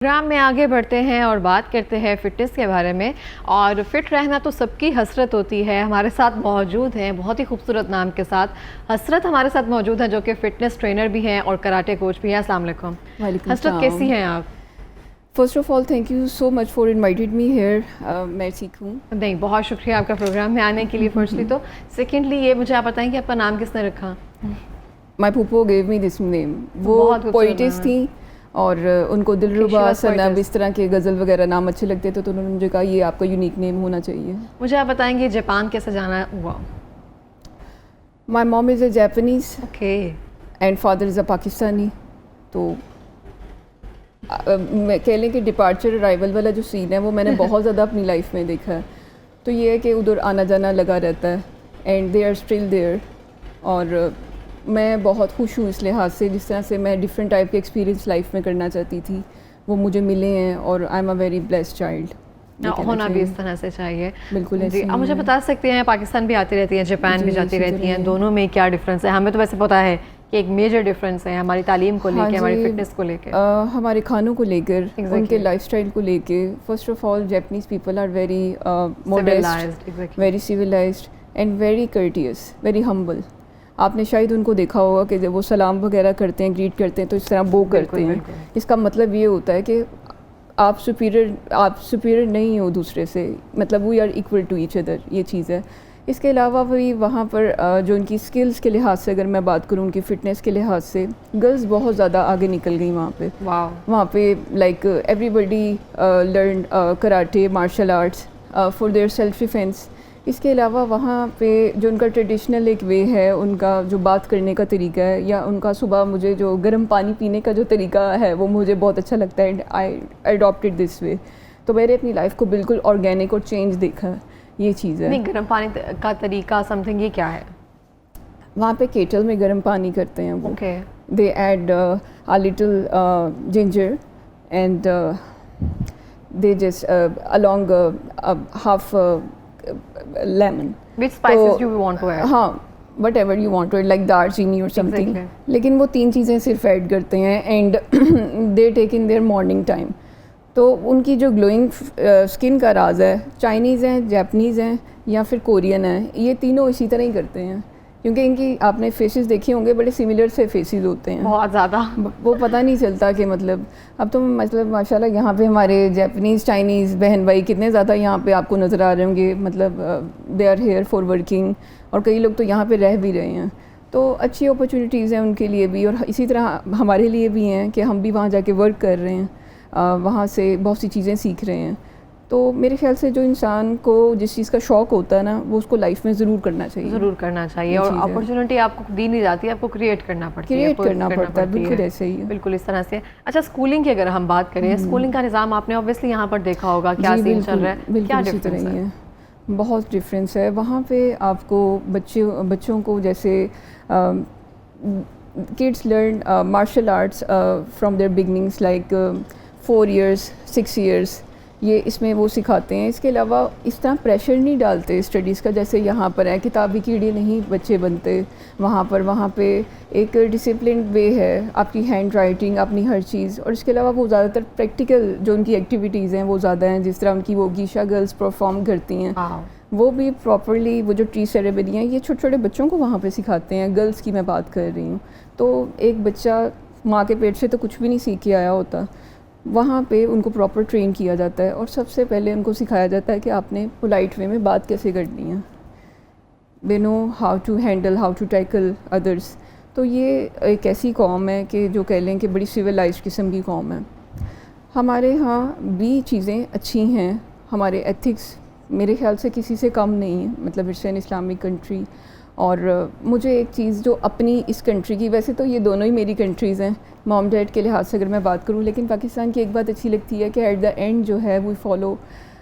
Programme में आगे बढ़ते हैं और बात करते हैं फ़िटनेस के बारे में। और फिट रहना तो सबकी हसरत होती है। हमारे साथ मौजूद हैं बहुत ही खूबसूरत नाम के साथ हसरत हमारे साथ मौजूद हैं, जो कि फ़िटनेस ट्रेनर भी हैं और कराटे कोच भी हैं। अस्सलाम वालेकुम। हसरत, कैसी हैं आप? First of all thank you so much for invited me here. मैं ठीक हूँ। नहीं, बहुत शुक्रिया आपका प्रोग्राम में आने के लिए फर्स्टली तो। सेकेंडली ये मुझे आप बताएं कि आपका नाम किसने रखा? माई पुप्पो गेव मी दिस नेम। वो पोइटिस थी और उनको दिलरुबा, सनब, इस तरह के गज़ल वगैरह नाम अच्छे लगते थे, तो उन्होंने मुझे कहा ये आपका यूनिक नेम होना चाहिए। मुझे आप बताएंगे जापान कैसे जाना हुआ? My mom is a Japanese okay and father is a Pakistani. तो मैं कह लें कि डिपार्चर अराइवल वाला जो सीन है वो मैंने बहुत ज़्यादा अपनी लाइफ में देखा है। तो ये है कि उधर आना जाना लगा रहता है and they are still there. और मैं बहुत खुश हूँ इस लिहाज से, जिस तरह से मैं डिफरेंट टाइप के एक्सपीरियंस लाइफ में करना चाहती थी वो मुझे मिले हैं और I am a very blessed child. होना भी इस तरह से चाहिए। बिल्कुल जी, आप मुझे बता सकते हैं पाकिस्तान भी आती रहती हैं, जापान भी जाती रहती हैं, दोनों में क्या डिफरेंस है? हमें तो वैसे पता है कि एक मेजर डिफरेंस है हमारी तालीम को लेके, हमारी फिटनेस को लेके, हमारे खानों को लेकर, उनके लाइफस्टाइल को लेके। First of all Japanese people are very modest, very civilised and very courteous, very humble. आपने शायद उनको देखा होगा कि जब वो सलाम वगैरह करते हैं, ग्रीट करते हैं, तो इस तरह बो करते हैं। इसका मतलब ये होता है कि आप सुपीरियर नहीं हो दूसरे से, मतलब we are equal to each other, ये चीज़ है। इसके अलावा भी वहाँ पर जो उनकी स्किल्स के लिहाज से अगर मैं बात करूँ, उनकी फ़िटनेस के लिहाज से गर्ल्स बहुत ज़्यादा आगे निकल गई वहाँ पे। वहाँ पे like everybody learn karate, martial arts for their self defence. इसके अलावा वहाँ पे जो उनका ट्रेडिशनल एक वे है, उनका जो बात करने का तरीका है, या उनका सुबह मुझे जो गर्म पानी पीने का जो तरीका है वो मुझे बहुत अच्छा लगता है and I adopted this way. तो मैंने अपनी लाइफ को बिल्कुल ऑर्गेनिक और चेंज देखा है, ये चीज़ है। नहीं, गर्म पानी का तरीका समथिंग, ये क्या है? वहाँ पे केटल में गर्म पानी करते हैं वो। They add a little ginger and they just along half lemon. Which spices do you want to add? हाँ, whatever you want to add, like दालचीनी or something. लेकिन वो 3 चीज़ें सिर्फ ऐड करते हैं and they take in their morning time. तो उनकी जो ग्लोइंग स्किन का राज है, चाइनीज़ हैं, जापानीज़ हैं या फिर कोरियन हैं, ये तीनों इसी तरह ही करते हैं। क्योंकि इनकी आपने फेसेस देखे होंगे, बड़े सिमिलर से फेसेस होते हैं, बहुत ज़्यादा। वो पता नहीं चलता कि मतलब अब तो मतलब माशाल्लाह यहाँ पे हमारे जापानीज़ चाइनीज़ बहन भाई कितने ज़्यादा यहाँ पे आपको नज़र आ रहे होंगे। मतलब they are here for working और कई लोग तो यहाँ पे रह भी रहे हैं। तो अच्छी अपॉर्चुनिटीज़ हैं उनके लिए भी और इसी तरह हमारे लिए भी हैं कि हम भी वहाँ जाके वर्क कर रहे हैं, वहाँ से बहुत सी चीज़ें सीख रहे हैं। तो मेरे ख्याल से जो इंसान को जिस चीज़ का शौक़ होता है ना, वो उसको लाइफ में ज़रूर करना चाहिए। और अपॉर्चुनिटी आपको दी नहीं जाती, आपको क्रिएट करना पड़ता है। बिल्कुल ऐसे ही है, बिल्कुल इस तरह से। अच्छा, स्कूलिंग की अगर हम बात करें, स्कूलिंग का निज़ाम आपने ऑब्वियसली यहाँ पर देखा होगा, क्या सीन चल रहा है, क्या डिफरेंस है? बहुत डिफरेंस है वहाँ पे। आपको बच्चों को जैसे kids learn martial arts from their beginnings, like 4 years 6 years, ये इसमें वो सिखाते हैं। इसके अलावा इस तरह प्रेशर नहीं डालते स्टडीज़ का, जैसे यहाँ पर है किताबी कीड़े नहीं बच्चे बनते। वहाँ पे एक डिसिप्लिन वे है, आपकी हैंड राइटिंग, अपनी हर चीज़। और इसके अलावा वो ज़्यादातर प्रैक्टिकल जो उनकी एक्टिविटीज़ हैं वो ज़्यादा हैं, जिस तरह उनकी वो गीशा गर्ल्स परफॉर्म करती हैं, वो भी प्रॉपरली वो जो ट्री सेरेमनी है, ये छोटे छोटे बच्चों को वहाँ पर सिखाते हैं। गर्ल्स की मैं बात कर रही हूँ। तो एक बच्चा माँ के पेट से तो कुछ भी नहीं सीख के आया होता, वहाँ पे उनको प्रॉपर ट्रेन किया जाता है और सबसे पहले उनको सिखाया जाता है कि आपने पोलाइट वे में बात कैसे करनी है। They know how to handle, how to tackle others. तो ये एक ऐसी कौम है कि जो कह लें कि बड़ी सिविलाइज्ड किस्म की कौम है। हमारे यहाँ भी चीज़ें अच्छी हैं, हमारे एथिक्स मेरे ख्याल से किसी से कम नहीं है, मतलब इट्स एन इस्लामिक कंट्री। और मुझे एक चीज़ जो अपनी इस कंट्री की, वैसे तो ये दोनों ही मेरी कंट्रीज़ हैं मॉम डैड के लिहाज से अगर मैं बात करूँ, लेकिन पाकिस्तान की एक बात अच्छी लगती है कि एट द एंड जो है we follow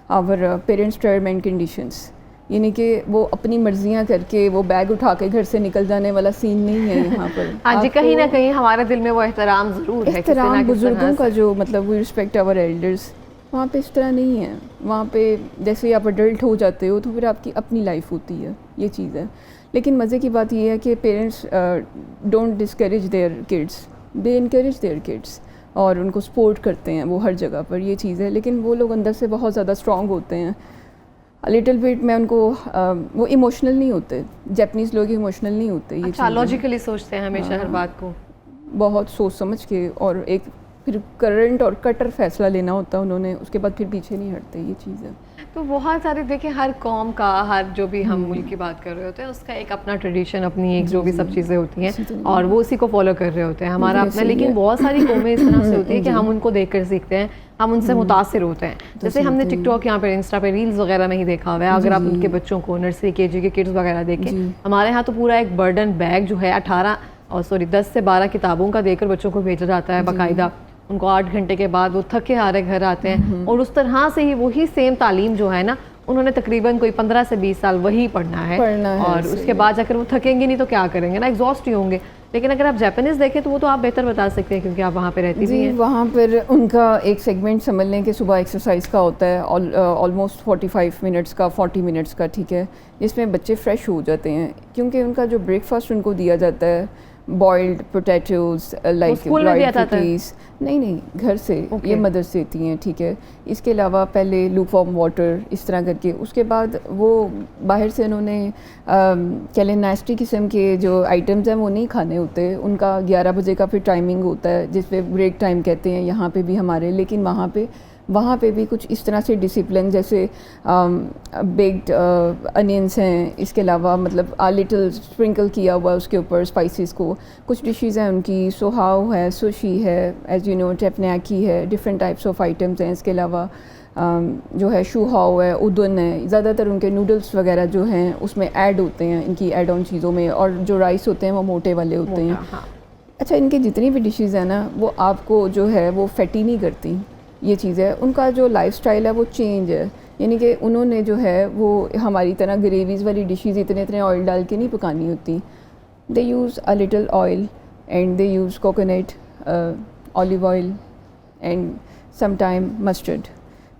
our parents term and conditions. यानी कि वो अपनी मर्जियाँ करके वो बैग उठा के घर से निकल जाने वाला सीन नहीं है यहाँ पर। हाँ जी, कहीं ना कहीं हमारे दिल में वो एहतराम ज़रूर है, एहतराम बुजुर्गों का, जो मतलब वी रिस्पेक्ट आवर एल्डर्स। वहाँ पे इस तरह नहीं है। वहाँ पे जैसे आप अडल्ट हो जाते हो तो फिर आपकी अपनी लाइफ होती है, ये चीज़ है। लेकिन मज़े की बात यह है कि parents don't discourage their kids, they encourage their kids. और उनको सपोर्ट करते हैं वो हर जगह पर, ये चीज़ है। लेकिन वो लोग अंदर से बहुत ज़्यादा स्ट्रॉन्ग होते हैं। लिटिल बिट मैं उनको वो इमोशनल नहीं होते, जापानीज़ लोग इमोशनल नहीं होते। ये अच्छा, लॉजिकली सोचते हैं हमेशा हर बात को, बहुत सोच समझ के, और एक फिर करंट और कटर फैसला लेना होता है उन्होंने, उसके बाद फिर पीछे नहीं हटते, ये चीज़ है। तो बहुत सारे देखिए, हर कौम का, हर जो भी हम मुल्क की बात कर रहे होते हैं उसका एक अपना ट्रेडिशन, अपनी एक जो भी सब चीज़ें होती हैं और वो उसी को फॉलो कर रहे होते हैं, हमारा अपना। लेकिन बहुत सारी कौमें इस तरह से होती है कि हम उनको देख कर सीखते हैं, हम उनसे मुतासिर होते हैं। जैसे हमने टिकटॉक यहाँ पे, इंस्टा पे रील्स वगैरह में ही देखा हुआ है। अगर आप उनके बच्चों को नर्सरी केजी के किड्स वगैरह देखें, हमारे यहाँ तो पूरा एक बर्डन बैग जो है 10 से 12 किताबों का देकर बच्चों को भेजा जाता है बाकायदा। उनको 8 घंटे के बाद वो थके हारे घर आते हैं और उस तरह से ही वही सेम तालीम जो है ना, उन्होंने तकरीबन कोई 15 से 20 साल वही पढ़ना है और उसके बाद जाकर वो थकेंगे नहीं तो क्या करेंगे ना, एग्जॉस्ट ही होंगे। लेकिन अगर आप जापानीज़ देखें तो वो तो आप बेहतर बता सकते हैं क्योंकि आप वहाँ पे रहती भी हैं। वहाँ पर उनका एक सेगमेंट समझ लें कि सुबह एक्सरसाइज का होता है, ऑलमोस्ट 45 मिनट्स का, 40 मिनट्स का, ठीक है, जिसमें बच्चे फ्रेश हो जाते हैं क्योंकि उनका जो ब्रेकफास्ट उनको दिया जाता है, बॉइल्ड पोटैटोज़ लाइक कुकीज़, नहीं घर से, ये मदर से देती हैं, ठीक है। इसके अलावा पहले लूकवार्म वाटर इस तरह करके, उसके बाद वो बाहर से उन्होंने क्या लें नाश्ती किस्म के जो आइटम्स हैं वो नहीं खाने होते। उनका 11 बजे का फिर टाइमिंग होता है जिस पे ब्रेक टाइम कहते हैं यहाँ पे भी हमारे, लेकिन वहाँ पे भी कुछ इस तरह से डिसिप्लिन, जैसे बेक्ड अनियंस हैं, इसके अलावा मतलब लिटिल स्प्रिंकल किया हुआ उसके ऊपर स्पाइसेस को। कुछ डिशेज़ हैं उनकी, सोहाओ है, सुशी है, एज यू नो टेपनयाकी है, डिफरेंट टाइप्स ऑफ आइटम्स हैं। इसके अलावा जो है शूहाओ है, उदुन है, ज़्यादातर उनके नूडल्स वगैरह जो हैं उसमें ऐड होते हैं इनकी एड ऑन चीज़ों में, और जो राइस होते हैं वो मोटे वाले होते हैं। अच्छा, इनकी जितनी भी डिशेज़ हैं ना वो आपको जो है वो फैटी नहीं करती, ये चीज़ है। उनका जो लाइफस्टाइल है वो चेंज है, यानी कि उन्होंने जो है वो हमारी तरह ग्रेवीज़ वाली डिशेज़ इतने ऑयल डाल के नहीं पकानी होती। They use a little oil and they use coconut, olive oil and some time mustard,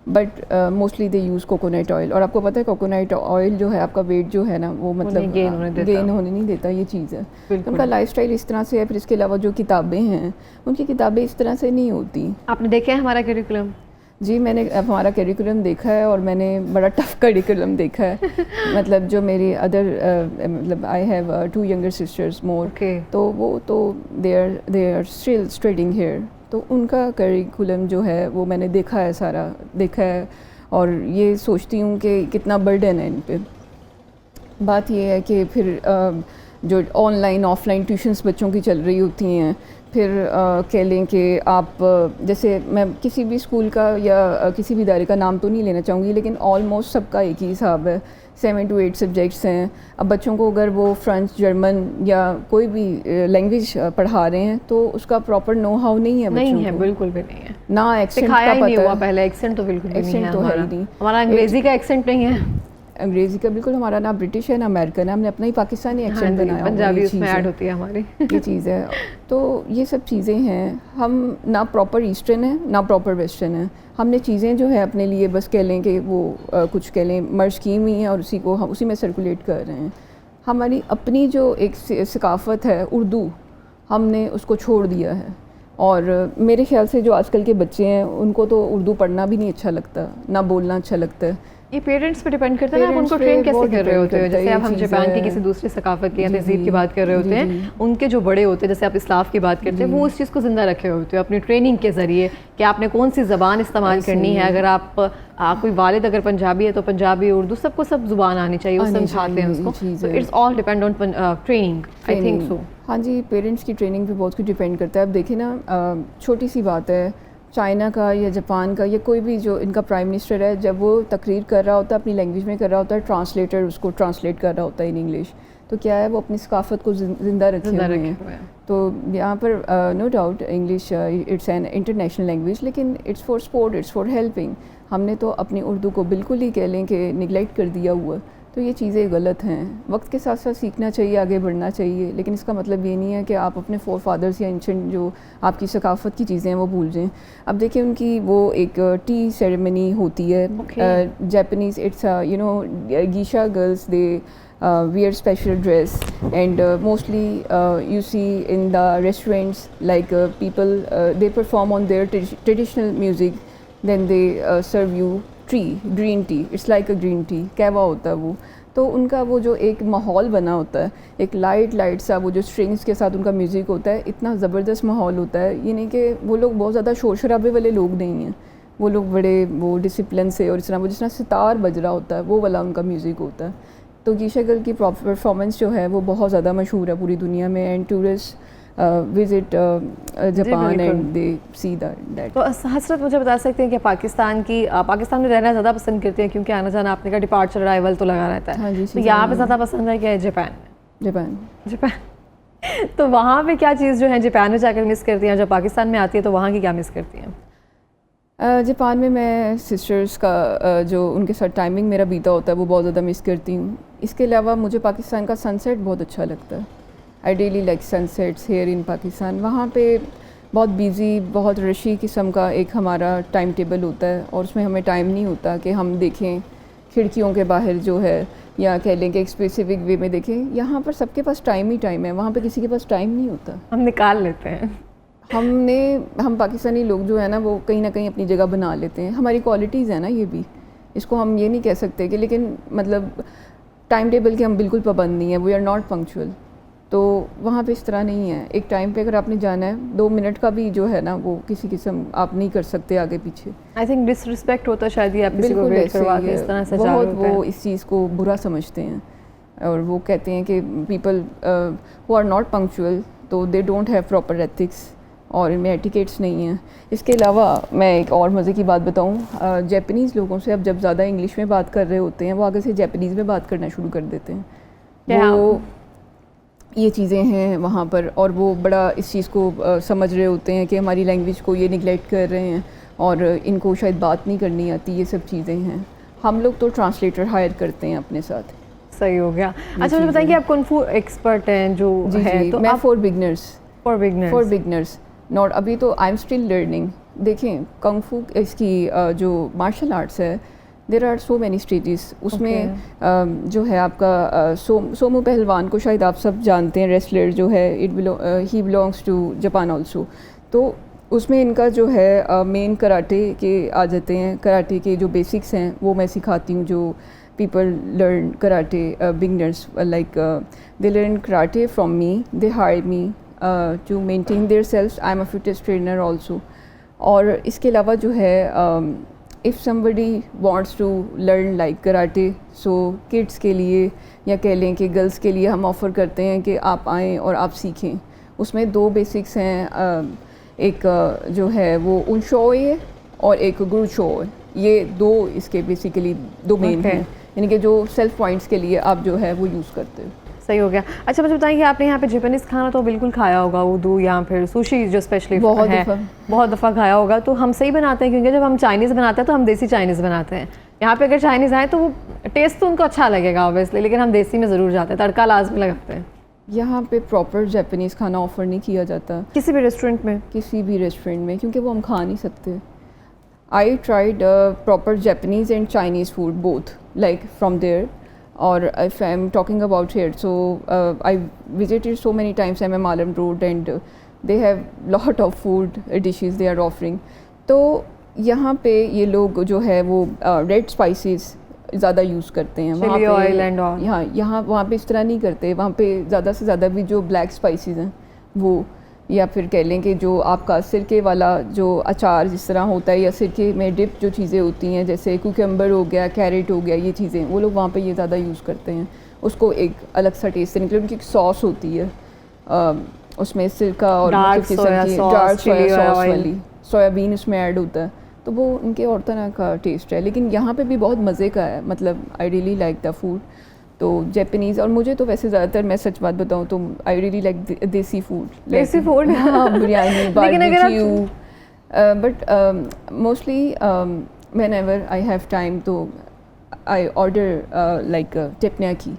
but mostly they use coconut oil. और आपको पता है कोकोनट ऑयल जो है आपका वेट जो है ना वो मतलब गेन होने नहीं देता, ये चीज़ है। उनका लाइफस्टाइल इस तरह से है। फिर इसके अलावा जो किताबें हैं उनकी किताबें इस तरह से नहीं होती। आपने देखा है हमारा करिकुलम? जी, मैंने हमारा करिकुलम देखा है और मैंने बड़ा टफ करिकुलम देखा है। मतलब जो मेरी मतलब I have 2 younger sisters more, तो वो तो they are still studying here, तो उनका करिकुलम जो है वो मैंने देखा है, सारा देखा है, और ये सोचती हूँ कि कितना बर्डन है इन पे। बात ये है कि फिर जो ऑनलाइन ऑफलाइन ट्यूशन्स बच्चों की चल रही होती हैं, फिर कह लें कि आप जैसे मैं किसी भी स्कूल का या किसी भी इदारे का नाम तो नहीं लेना चाहूँगी, लेकिन ऑलमोस्ट सबका एक ही हिसाब है, 7 to 8 सब्जेक्ट्स हैं। अब बच्चों को अगर वो फ्रेंच, जर्मन या कोई भी लैंग्वेज पढ़ा रहे हैं तो उसका प्रॉपर नो हाउ नहीं है, नहीं है, बिल्कुल भी नहीं है ना। एक्सेंट का पता नहीं हुआ पहले, एक्सेंट तो बिल्कुल भी नहीं है, तो है ही नहीं। हमारा अंग्रेजी का एक्सेंट नहीं है, अंग्रेज़ी का बिल्कुल, हमारा ना ब्रिटिश है ना अमेरिकन है, हमने अपना ही पाकिस्तानी एक्सेंट बनाया, पंजाबी उसमें ऐड होती है हमारी। ये चीज़ है। तो ये सब चीज़ें हैं, हम ना प्रॉपर ईस्टर्न है ना प्रॉपर वेस्टर्न है। हमने चीज़ें जो है अपने लिए बस कह लें कि वो कुछ कह लें मर्ज की हुई हैं और उसी को हम उसी में सर्कुलेट कर रहे हैं। हमारी अपनी जो एक सकाफ़त है उर्दू, हमने उसको छोड़ दिया है। और मेरे ख्याल से जो आजकल के बच्चे हैं उनको तो उर्दू पढ़ना भी नहीं अच्छा लगता, ना बोलना अच्छा लगता है। ये पेरेंट्स पे डिपेंड करता है ना, आप उनको ट्रेन कैसे कर रहे होते हो। जैसे अब हम जापान की किसी दूसरी सकाफत की या तहजीब की बात कर रहे होते हैं, उनके जो बड़े होते हैं, जैसे आप इस्लाफ की बात करते हैं, वो उस चीज़ को ज़िंदा रखे होते हो अपनी ट्रेनिंग के ज़रिए कि आपने कौन सी ज़बान इस्तेमाल करनी है। अगर आप कोई वालिद अगर पंजाबी है तो पंजाबी, उर्दू, सबको सब ज़ुबान आनी चाहिए, वो समझाते हैं उसको। So it's all depend on training, I think so. हाँ जी, पेरेंट्स की ट्रेनिंग पे बहुत कुछ डिपेंड करता है। अब देखिए ना, छोटी सी बात है, चाइना का या जापान का या कोई भी जो इनका प्राइम मिनिस्टर है, जब वो तकरीर कर रहा होता है अपनी लैंग्वेज में कर रहा होता है, ट्रांसलेटर उसको ट्रांसलेट कर रहा होता है इन इंग्लिश, तो क्या है वो अपनी सकाफत को ज़िंदा रखे हुए हैं। तो यहाँ पर no doubt English it's an international language, लेकिन it's for sport, it's for helping. हमने तो अपनी उर्दू को बिल्कुल ही कह लें कि निगलेक्ट कर दिया हुआ, तो ये चीज़ें गलत हैं। वक्त के साथ साथ सीखना चाहिए, आगे बढ़ना चाहिए, लेकिन इसका मतलब ये नहीं है कि आप अपने फोर फादर्स या एंशेंट जो आपकी सकाफत की चीज़ें हैं वो भूल जाएं। अब देखिए उनकी वो एक टी सेरेमनी होती है, Japanese, it's you know Geisha girls, they wear special dress, and mostly you see in the restaurants like people they perform on their traditional music, then they serve you green tea. It's like a green tea, कहवा होता है वो। तो उनका वो जो एक माहौल बना होता है, एक लाइट सा वो जो स्ट्रिंग्स के साथ उनका म्यूज़िक होता है, इतना ज़बरदस्त माहौल होता है। ये नहीं कि वो लोग बहुत ज़्यादा शोर शराबे वाले लोग नहीं हैं, वो लोग बड़े वो डिसिप्लिन से, और वो जिस तरह सितार बज रहा होता है वो वाला उनका म्यूज़िक होता है। तो गीशा गर्ल की परफॉर्मेंस जो है वो बहुत ज़्यादा मशहूर है पूरी दुनिया में, and tourist visit Japan and they see that. तो हसरत, मुझे बता सकते हैं कि पाकिस्तान में रहना ज़्यादा पसंद करते हैं, क्योंकि आना जाना आपने का डिपार्चर अराइवल तो लगा रहता है। हाँ जी, तो यहाँ पे ज़्यादा पसंद है क्या जापान? जापान तो वहाँ पे क्या चीज़ जो है जापान में जाकर मिस करती हैं, जब पाकिस्तान में आती है तो वहाँ की क्या मिस करती हैं? जापान में मैं सिस्टर्स का जो उनके साथ टाइमिंग मेरा बीता होता है वो बहुत ज़्यादा मिस करती हूँ। इसके अलावा मुझे पाकिस्तान का सनसेट बहुत अच्छा लगता है। I really like sunsets here in Pakistan. वहाँ पे बहुत बिज़ी, बहुत रशी किस्म का एक हमारा टाइम टेबल होता है, और उसमें हमें टाइम नहीं होता कि हम देखें खिड़कियों के बाहर जो है, या कह लें कि एक स्पेसिफिक वे में देखें। यहाँ पर सबके पास टाइम ही टाइम है, वहाँ पे किसी के पास टाइम नहीं होता। हम निकाल लेते हैं। हम पाकिस्तानी लोग जो है ना वो कहीं ना कहीं अपनी जगह बना लेते हैं। हमारी क्वालिटीज़ है ना ये भी, इसको हम ये नहीं कह सकते कि, लेकिन मतलब टाइम टेबल के हम बिल्कुल पाबंद नहीं है, वी आर नॉट पंक्चुअल। तो वहाँ पे इस तरह नहीं है। एक टाइम पे अगर आपने जाना है 2 मिनट का भी जो है ना वो किसी किस्म आप नहीं कर सकते आगे पीछे। आई थिंक डिसरिस्पेक्ट होता शायद ये, आप किसी को वेट करवा के इस तरह से जा रहे होते हैं। वो इस चीज़ को बुरा समझते हैं, और वो कहते हैं कि people who are not punctual तो they don't have proper ethics, और इनमें एटिकेट्स नहीं हैं। इसके अलावा मैं एक और मज़े की बात बताऊं, जापानीज़ लोगों से अब जब ज़्यादा इंग्लिश में बात कर रहे होते हैं वो आगे से जापानीज़ में बात करना शुरू कर देते हैं। वो ये चीज़ें हैं वहाँ पर, और वो बड़ा इस चीज़ को समझ रहे होते हैं कि हमारी लैंग्वेज को ये निगलेक्ट कर रहे हैं, और इनको शायद बात नहीं करनी आती। ये सब चीज़ें हैं। हम लोग तो ट्रांसलेटर हायर करते हैं अपने साथ। सही हो गया। अच्छा, मुझे बताएं कि आप कुंग-फू एक्सपर्ट हैं जो है, तो मैं आप फॉर बिगनर्स नॉट, अभी तो आई एम स्टिल लर्निंग। देखें कुंग-फू इसकी जो मार्शल आर्ट्स है, there are so many stages उसमें। जो है आपका सोमू पहलवान को शायद आप सब जानते हैं, रेसलर जो है, he belongs to Japan also. तो उसमें इनका जो है मेन कराटे के आ जाते हैं। कराटे के जो बेसिक्स हैं वो मैं सिखाती हूँ। जो people learn karate, beginners like they learn karate from me, they hire me to maintain their selves. I'm a fitness trainer also. और इसके अलावा जो है if somebody wants to learn like karate, so kids के लिए या कह लें कि गर्ल्स के लिए हम ऑफ़र करते हैं कि आप आएँ और आप सीखें। उसमें 2 बेसिक्स हैं, एक जो है वो उनशोए और एक गुरुशोए। ये 2 इसके बेसिकली 2 मेन हैं, यानी कि जो सेल्फ पॉइंट्स के लिए आप जो है वो यूज़ करते हो। सही हो गया। अच्छा, मुझे बताइए आपने यहाँ पे जापानीज़ खाना तो बिल्कुल खाया होगा, उर्दू या फिर सुशी जो स्पेशली बहुत दफ़ा खाया होगा। तो हम सही बनाते हैं, क्योंकि जब हम चाइनीज़ बनाते हैं तो हम देसी चाइनीज़ बनाते हैं। यहाँ पे अगर चाइनीज़ आए तो वो टेस्ट तो उनको अच्छा लगेगा ऑब्वियसली, लेकिन हम देसी में ज़रूर जाते हैं, तड़का लाजमी लगाते हैं। यहाँ पे प्रॉपर जापानीज़ खाना ऑफ़र नहीं किया जाता किसी भी रेस्टोरेंट में, क्योंकि वो हम खा नहीं सकते। I tried proper Japanese and Chinese food both, like from there. Or if I'm talking about here, so I visited so many times MM Alam Road, and they have lot of food dishes they are offering. तो यहाँ पे ये लोग जो है वो red spices ज़्यादा use करते हैं। Chilli oil and all. यहाँ वहाँ पे इस तरह नहीं करते। वहाँ पे ज़्यादा से ज़्यादा भी जो ब्लैक स्पाइसेस हैं वो, या फिर कह लें कि जो आपका सिरके वाला जो अचार जिस तरह होता है, या सिरके में डिप जो चीज़ें होती हैं जैसे कुकम्बर हो गया, कैरेट हो गया, ये चीज़ें वो लोग वहाँ पे ये ज़्यादा यूज़ करते हैं। उसको एक अलग सा टेस्ट देने के लिए उनकी एक सॉस होती है, उसमें सिरका और डार्क सोया सॉस वाली सोयाबीन उसमें ऐड होता है, तो वो उनके और तरह का टेस्ट है। लेकिन यहाँ पे भी बहुत मज़े का है, मतलब I really like the food. तो जापानीज़, और मुझे तो वैसे ज़्यादातर, मैं सच बात बताऊँ तो आई रियली लाइक देसी food. Biryani, barbecue, but mostly whenever I have time तो आई ऑर्डर लाइक टेपनियाकी।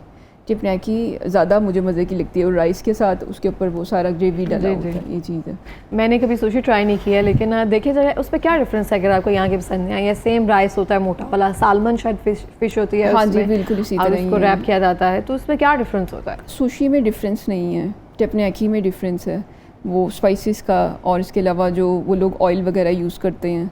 टिपनैकी ज़्यादा मुझे मज़े की लगती है, और राइस के साथ उसके ऊपर वो सारा ग्रेवी डाला जी, होता जी। है, ये चीज़ है। मैंने कभी सुशी ट्राई नहीं किया, लेकिन देखिए जरा उस पर क्या डिफरेंस है अगर आपको यहाँ की पसंद नहीं आई? या सेम राइस होता है मोटा वाला, सालमन शायद फिश होती है हाँ जी, उसमें, बिल्कुल इसी और तरह उसको ही रैप है। किया जाता है, तो उसमें क्या डिफरेंस होता है? सुशी में डिफरेंस नहीं है, टिपनैकी में डिफरेंस है, वो स्पाइसेस का, और इसके अलावा जो वो लोग ऑयल वगैरह यूज़ करते हैं,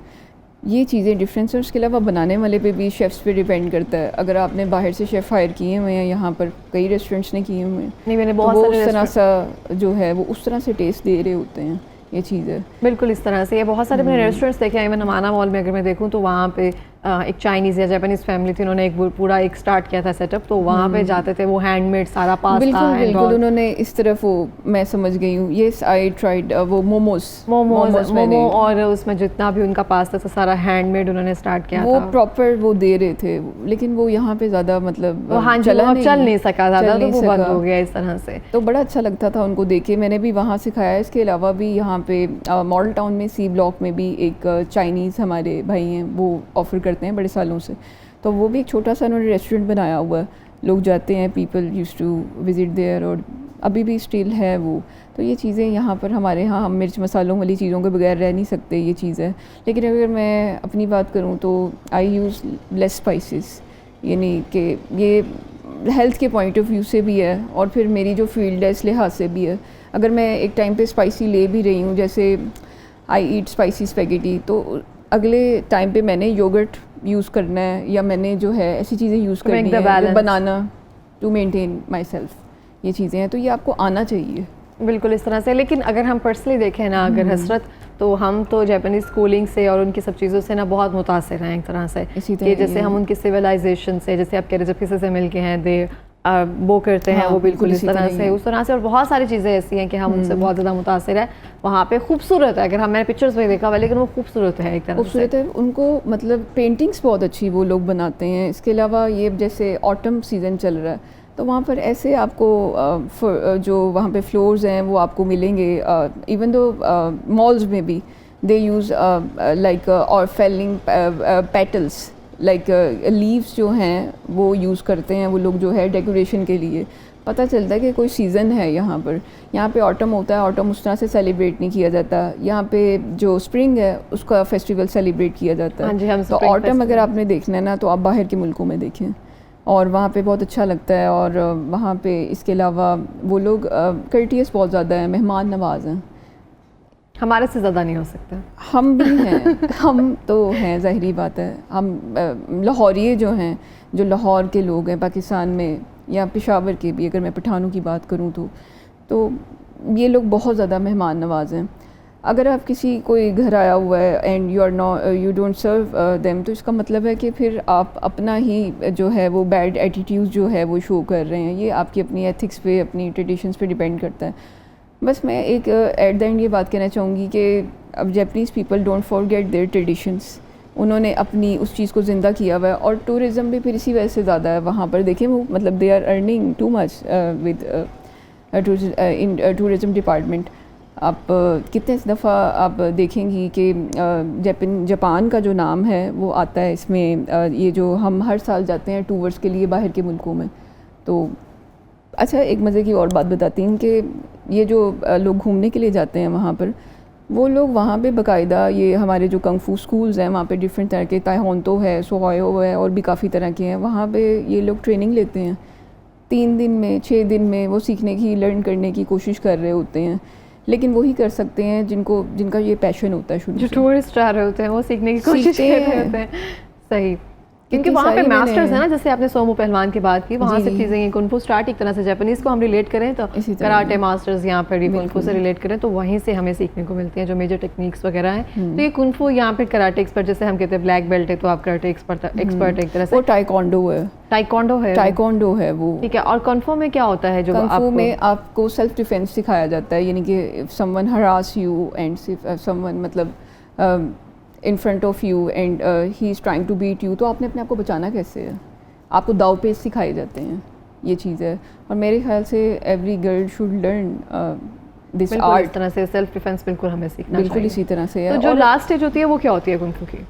ये चीज़ें डिफरेंस है। उसके अलावा बनाने वाले पे भी, शेफ़्स पे डिपेंड करता है। अगर आपने बाहर से शेफ़ हायर किए हुए हैं, यहाँ पर कई रेस्टोरेंट्स ने किए हुए हैं, नहीं, मैंने तो बहुत वो सारे उस तरह रेस्टोरेंट, सा जो है वो उस तरह से टेस्ट दे रहे होते हैं, ये चीज़ है। बिल्कुल इस तरह से। ये बहुत सारे मैंने रेस्टोरेंट्स देखे हैं, इवन हमारा मॉल में अगर मैं देखूँ तो वहाँ पे एक चाइनीज़ या जापानीज़ फैमिली थी, उन्होंने एक पूरा एक स्टार्ट किया था सेटअप, तो वहाँ पे जाते थे, वो हैंडमेड सारा पास्ता बिल्कुल एंड बिल्कुल, उन्होंने इस तरफ वो, मैं समझ गई हूँ। येस, आई ट्राइड वो मोमो और उसमें जितना भी उनका पास्ता था सारा हैंडमेड उन्होंने स्टार्ट किया वो था। प्रॉपर वो दे रहे थे, लेकिन वो यहाँ पे ज़्यादा मतलब वो हाँ जी, वो अब चल नहीं सका ज़्यादा, चल तो नहीं वो बंद सका। हो गया इस तरह से। तो बड़ा अच्छा लगता था उनको देख के, मैंने भी वहाँ सिखाया है। इसके अलावा भी यहाँ पे मॉडल टाउन में सी ब्लॉक में भी एक चाइनीज़ हमारे भाई हैं, वो ऑफ़र करते हैं बड़े सालों से, तो वो भी एक छोटा सा उन्होंने रेस्टोरेंट बनाया हुआ है, लोग जाते हैं, people used to visit there, और अभी भी स्टिल है वो। तो ये चीज़ें यहाँ पर हमारे यहाँ, हम मिर्च मसालों वाली चीज़ों के बगैर रह नहीं सकते, ये चीज़ है। लेकिन अगर मैं अपनी बात करूँ तो आई यूज़ लेस स्पाइसेस, यानी कि ये हेल्थ के पॉइंट ऑफ व्यू से भी है, और फिर मेरी जो फील्ड है इस लिहाज से भी है। अगर मैं एक टाइम पे स्पाइसी ले भी रही हूँ, जैसे आई ईट स्पाइसी स्पेगेटी, तो अगले टाइम पे मैंने योगर्ट यूज़ करना है, या मैंने जो है ऐसी चीज़ें यूज़ करनी है, बनाना टू मेंटेन माई सेल्फ, ये चीज़ें हैं। तो ये आपको आना चाहिए। बिल्कुल इस तरह से। लेकिन अगर हम पर्सनली देखें ना, अगर हसरत, तो हम तो जापानीज़ स्कूलिंग से और उनकी सब चीज़ों से ना बहुत मुतासिर हैं एक तरह से, कि जैसे हम उनकी सिविलाइजेशन से, जैसे आप कह रहे जब किसी से मिल के हैं, दे वो करते हैं, वो बिल्कुल इस तरह से, उस तरह से। और बहुत सारी चीज़ें ऐसी हैं कि हम उनसे बहुत ज़्यादा मुतासिर है। वहाँ पे खूबसूरत है, अगर हम, मैंने पिक्चर्स में देखा हुआ, लेकिन वो खूबसूरत है एक तरह से। खूबसूरत है उनको, मतलब पेंटिंग्स बहुत अच्छी वो लोग बनाते हैं। इसके अलावा ये जैसे ऑटम सीज़न चल रहा है, तो वहाँ पर ऐसे आपको जो वहाँ पे फ्लोर्स हैं वो आपको मिलेंगे। इवन दो मॉल्स में भी दे यूज़ लाइक और फेलिंग पेटल्स, लाइक लीव्स जो हैं वो यूज़ करते हैं वो लोग, जो है डेकोरेशन के लिए। पता चलता है कि कोई सीज़न है यहाँ पर। यहाँ पे ऑटम होता है, ऑटम उस तरह से सेलिब्रेट नहीं किया जाता। यहाँ पे जो स्प्रिंग है उसका फेस्टिवल सेलिब्रेट किया जाता है। हाँ जी, हम तो ऑटम अगर आपने देखना है ना, तो आप बाहर के मुल्कों में देखें, और वहाँ पे बहुत अच्छा लगता है। और वहाँ पे इसके अलावा वो लोग कर्टियस बहुत ज़्यादा है, मेहमान नवाज हैं। हमारे से ज़्यादा नहीं हो सकता। हम भी हैं, हम तो हैं, ज़ाहिरी बात है। हम लाहौरिये जो हैं, जो लाहौर के लोग हैं पाकिस्तान में, या पेशावर के भी, अगर मैं पठानों की बात करूँ तो ये लोग बहुत ज़्यादा मेहमान नवाज हैं। अगर आप किसी कोई घर आया हुआ है and you don't serve them, तो इसका मतलब है कि फिर आप अपना ही जो है वो बैड एटीट्यूड जो है वो शो कर रहे हैं। ये आपकी अपनी एथिक्स पे, अपनी ट्रेडिशंस पे डिपेंड करता है। बस मैं एक एट द एंड ये बात कहना चाहूँगी कि अब Japanese people don't forget their traditions. उन्होंने अपनी उस चीज़ को ज़िंदा किया हुआ है, और टूरिज़म भी फिर इसी वजह से ज़्यादा है वहाँ पर। देखें वो, मतलब they are earning too much within tourism department. आप कितने दफ़ा आप देखेंगी कि जापान का जो नाम है वो आता है इसमें। ये जो हम हर साल जाते हैं टूर्स के लिए बाहर के मुल्कों में, तो अच्छा एक मज़े की और बात बताती हूँ कि ये जो लोग घूमने के लिए जाते हैं वहाँ पर, वो लोग वहाँ पे बाकायदा, ये हमारे जो कंग फू स्कूल्स हैं वहाँ पे डिफरेंट तरह के, ताइक्वांडो है, सोहायो है, और भी काफ़ी तरह के हैं। वहाँ पे ये लोग ट्रेनिंग लेते हैं 3 दिन में, 6 दिन में, वो सीखने की, लर्न करने की कोशिश कर रहे होते हैं। लेकिन वही कर सकते हैं जिनका ये पैशन होता है शुरू से। जो टूरिस्ट आ रहे होते हैं वो सीखने की कोशिश कर रहे होते हैं। सही, क्योंकि वहाँ पे मास्टर्स है ना, जैसे आपने सोमो पहलवान की बात की, वहाँ से चीज़ें कुंफू स्टार्ट एक तरह से, जापानीज़ को हम रिलेट करें तो कराटे मास्टर्स यहाँ पर भी कुंफू से रिलेट करें तो वहीं से हमें सीखने को मिलती हैं जो मेजर टेक्निक्स वगैरह हैं। तो ये कुंफू यहाँ पे कराटे एक्सपर्ट, जैसे हम कहते हैं ब्लैक बेल्ट है तो आप कराटे एक्सपर्ट एक तरह से। वो टाइक्वांडो है। टाइक्वांडो है वो, ठीक है। और कुंफू में क्या होता है? जो कुंफू में आपको सेल्फ डिफेंस सिखाया जाता है, यानी कि if someone harass you and someone, मतलब in front of you and he is trying to beat you, तो आपने अपने आप को बचाना कैसे है। आपको दाव पेच सिखाए जाते हैं, ये चीज़ है। और मेरे ख्याल से every girl should learn this art. इस तरह से सेल्फ डिफेंस बिल्कुल हमें सीखना बिल्कुल इसी तरह से है। तो जो लास्ट स्टेज होती है वो क्या होती है कुंफू की,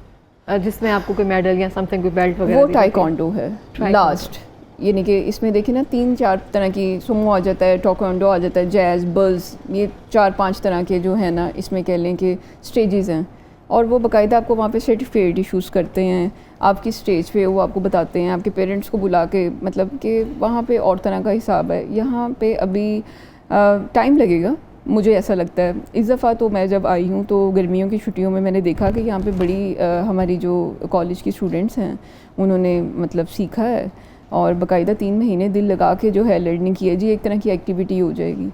जिसमें आपको कोई मेडल या समथिंग, कोई बेल्ट वगैरह? वो टाइक्वांडो है लास्ट। यानी कि इसमें देखिए ना 3-4 तरह की सुमो आ जाता है, टोकोंडो आ जाता है, जैज़, बल्स, ये 4-5 तरह के जो है ना इसमें कह लें कि स्टेजेस हैं। और वो बाकायदा आपको वहाँ पे सर्टिफिकेट इशूज़ करते हैं, आपकी स्टेज पे वो आपको बताते हैं, आपके पेरेंट्स को बुला के, मतलब कि वहाँ पे और तरह का हिसाब है। यहाँ पे अभी टाइम लगेगा, मुझे ऐसा लगता है। इस दफ़ा तो मैं जब आई हूँ तो गर्मियों की छुट्टियों में मैंने देखा कि यहाँ पे बड़ी हमारी जो कॉलेज की स्टूडेंट्स हैं उन्होंने मतलब सीखा है और बाकायदा 3 महीने दिल लगा के जो है लर्निंग की है जी, एक तरह की एक्टिविटी हो जाएगी।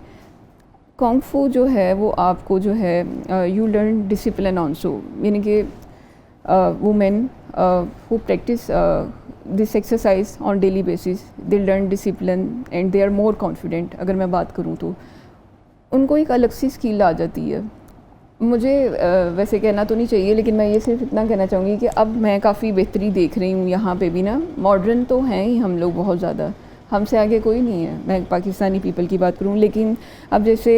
कुंग फू जो है वो आपको जो है यू लर्न डिसिप्लिन ऑल्सो, यानी कि women who practise this exercise on daily basis they learn discipline and they are more confident. अगर मैं बात करूँ तो उनको एक अलग सी स्किल आ जाती है। मुझे वैसे कहना तो नहीं चाहिए, लेकिन मैं ये सिर्फ इतना कहना चाहूँगी कि अब मैं काफ़ी बेहतरी देख रही हूँ यहाँ पे भी ना। मॉडर्न तो हैं ही हम लोग बहुत ज़्यादा, हमसे आगे कोई नहीं है, मैं पाकिस्तानी पीपल की बात करूँ। लेकिन अब जैसे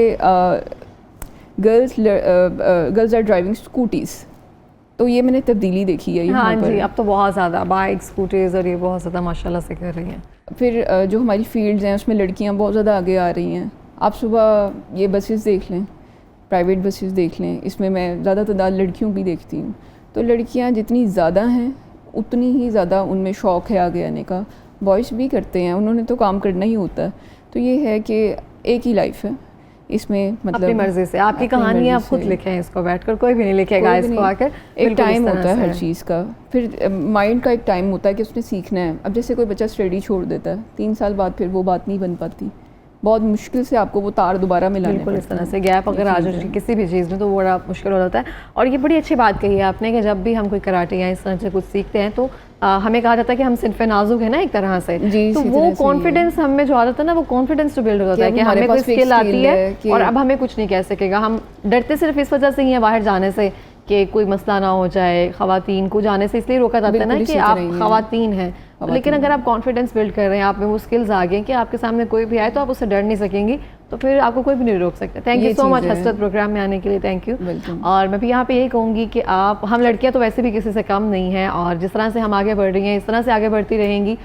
गर्ल्स आर ड्राइविंग स्कूटीज़, तो ये मैंने तब्दीली देखी है यहाँ हाँ पर। जी, अब तो बहुत ज़्यादा बाइक, स्कूटीज़ और ये बहुत ज़्यादा माशाल्लाह से कर रही हैं। फिर जो हमारी फील्ड्स हैं उसमें लड़कियाँ बहुत ज़्यादा आगे आ रही हैं। आप सुबह ये बसेस देख लें, प्राइवेट बसेस देख लें, इसमें मैं ज़्यादा तादाद लड़कियों की देखती हूँ। तो लड़कियाँ जितनी ज़्यादा हैं उतनी ही ज़्यादा उनमें शौक़ है आगे आने का। बॉयज़ भी करते हैं, उन्होंने तो काम करना ही होता है। तो ये है कि एक ही लाइफ है, इसमें मतलब अपनी मर्ज़ी से आपकी कहानी आप खुद लिखें, इसको बैठकर कोई भी नहीं लिखेगा इसको आकर। एक टाइम होता है हर चीज़ का, फिर माइंड का एक टाइम होता है कि उसने सीखना है। अब जैसे कोई बच्चा स्टडी छोड़ देता है, 3 साल बाद फिर वो बात नहीं बन पाती, बहुत मुश्किल से आपको वो तार दोबारा मिलाने बिल्कुल इस तरह से गैप अगर आ जाए किसी भी चीज़ में तो वो बड़ा मुश्किल हो जाता है। और ये बड़ी अच्छी बात कही है आपने कि जब भी हम कोई कराटे या इस तरह से कुछ सीखते हैं तो हमें कहा जाता है कि हम सिनफ़े नाजुक है ना एक तरह से, तो वो कॉन्फिडेंस हम में जो आता है ना, वो कॉन्फिडेंस तो बिल्ड हो जाता है कि हमें कोई स्किल आती है और अब हमें कुछ नहीं कह सकेगा। हम डरते सिर्फ इस वजह से ही हैं बाहर जाने से कि कोई मसला ना हो जाए, ख़वातीन को जाने से इसलिए रोका जाता है ना कि आप ख़वातीन हैं। लेकिन अगर आप कॉन्फिडेंस बिल्ड कर रहे हैं, आप में वो स्किल्स आ गए कि आपके सामने कोई भी आए तो आप उससे डर नहीं सकेंगी, तो फिर आपको कोई भी नहीं रोक सकता। Thank you so much Hasrat programme में आने के लिए, थैंक यू। और मैं भी यहाँ पे यही कहूँगी कि हम लड़कियाँ तो वैसे भी किसी से कम नहीं हैं और जिस तरह से हम आगे बढ़ रही हैं इस तरह से आगे बढ़ती रहेंगी